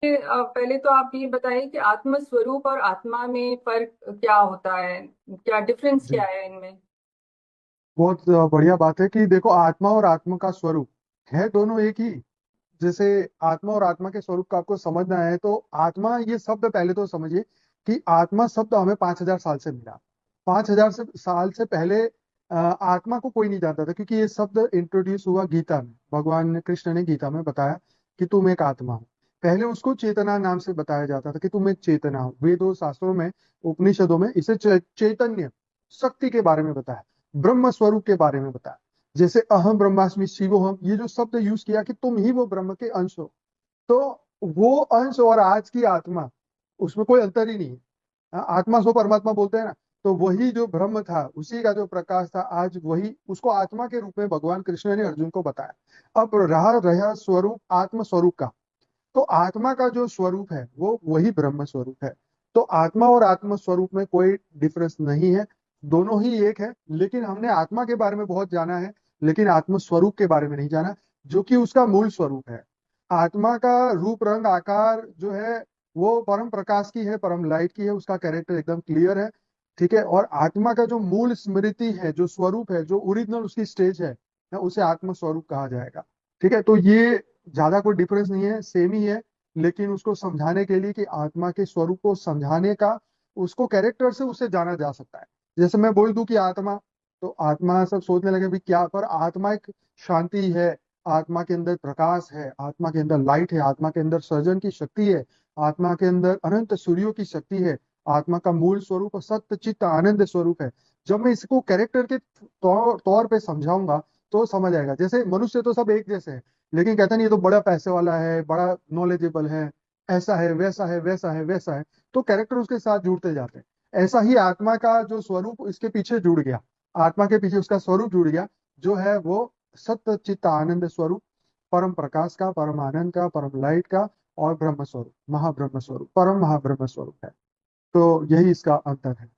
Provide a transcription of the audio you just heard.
पहले तो आप ये बताइए कि आत्म स्वरूप और आत्मा में फर्क क्या होता है, क्या डिफरेंस जी, क्या है इनमें। बहुत बढ़िया बात है कि देखो आत्मा और आत्मा का स्वरूप है दोनों एक ही। जैसे आत्मा और आत्मा के स्वरूप का आपको समझना है तो आत्मा ये शब्द पहले तो समझिए कि आत्मा शब्द हमें 5,000 साल से मिला। 5,000 साल से पहले आत्मा को कोई नहीं जानता था, क्योंकि ये शब्द इंट्रोड्यूस हुआ गीता में। भगवान कृष्ण ने गीता में बताया कि तुम एक आत्मा हो। पहले उसको चेतना नाम से बताया जाता था कि तुम एक चेतना हो। वेदों शास्त्रों में, उपनिषदों में इसे चैतन्य, शक्ति के बारे में बताया, ब्रह्म स्वरूप के बारे में बताया। जैसे अहम ब्रह्मास्मि शिवोहम, ये जो शब्द यूज किया कि तुम ही वो ब्रह्म के अंश हो। तो वो अंश और आज की आत्मा, उसमें कोई अंतर ही नहीं है। आत्मा सो परमात्मा बोलते हैं ना। तो वही जो ब्रह्म था, उसी का जो प्रकाश था, आज वही उसको आत्मा के रूप में भगवान कृष्ण ने अर्जुन को बताया। अब रहा रहा स्वरूप आत्म स्वरूप का। तो आत्मा का जो स्वरूप है वो वही ब्रह्म स्वरूप है। तो आत्मा और आत्म स्वरूप में कोई डिफरेंस नहीं है, दोनों ही एक है। लेकिन हमने आत्मा के बारे में बहुत जाना है, लेकिन आत्म स्वरूप के बारे में नहीं जाना, जो कि उसका मूल स्वरूप है। आत्मा का रूप रंग आकार जो है वो परम प्रकाश की है, परम लाइट की है, उसका कैरेक्टर एकदम क्लियर है। ठीक है। और आत्मा का जो मूल स्मृति है, जो स्वरूप है, जो ओरिजिनल उसकी स्टेज है, उसे आत्म स्वरूप कहा जाएगा। ठीक है। तो ये ज्यादा कोई डिफरेंस नहीं है, सेम ही है। लेकिन उसको समझाने के लिए कि आत्मा के स्वरूप को समझाने का, उसको कैरेक्टर से उसे जाना जा सकता है। जैसे मैं बोल दूं कि आत्मा, तो आत्मा सब सोचने लगे भी क्या, पर आत्मा एक शांति है, आत्मा के अंदर प्रकाश है, आत्मा के अंदर लाइट है, आत्मा के अंदर सर्जन की शक्ति है, आत्मा के अंदर अनंत सूर्यों की शक्ति है। आत्मा का मूल स्वरूप सत्य चित्त आनंद स्वरूप है। जब मैं इसको कैरेक्टर के तौर पे समझाऊंगा तो समझ आएगा। जैसे मनुष्य तो सब एक जैसे हैं, लेकिन कहते नहीं ये तो बड़ा पैसे वाला है, बड़ा नॉलेजेबल है, ऐसा है वैसा है वैसा है वैसा है। तो कैरेक्टर उसके साथ जुड़ते जाते हैं। ऐसा ही आत्मा का जो स्वरूप इसके पीछे जुड़ गया, आत्मा के पीछे उसका स्वरूप जुड़ गया, जो है वो सत्य चित्त आनंद स्वरूप, परम प्रकाश का, परम आनंद का, परम लाइट का, और ब्रह्म स्वरूप, महाब्रह्म स्वरूप, परम महाब्रह्म स्वरूप है। तो यही इसका अंतर है।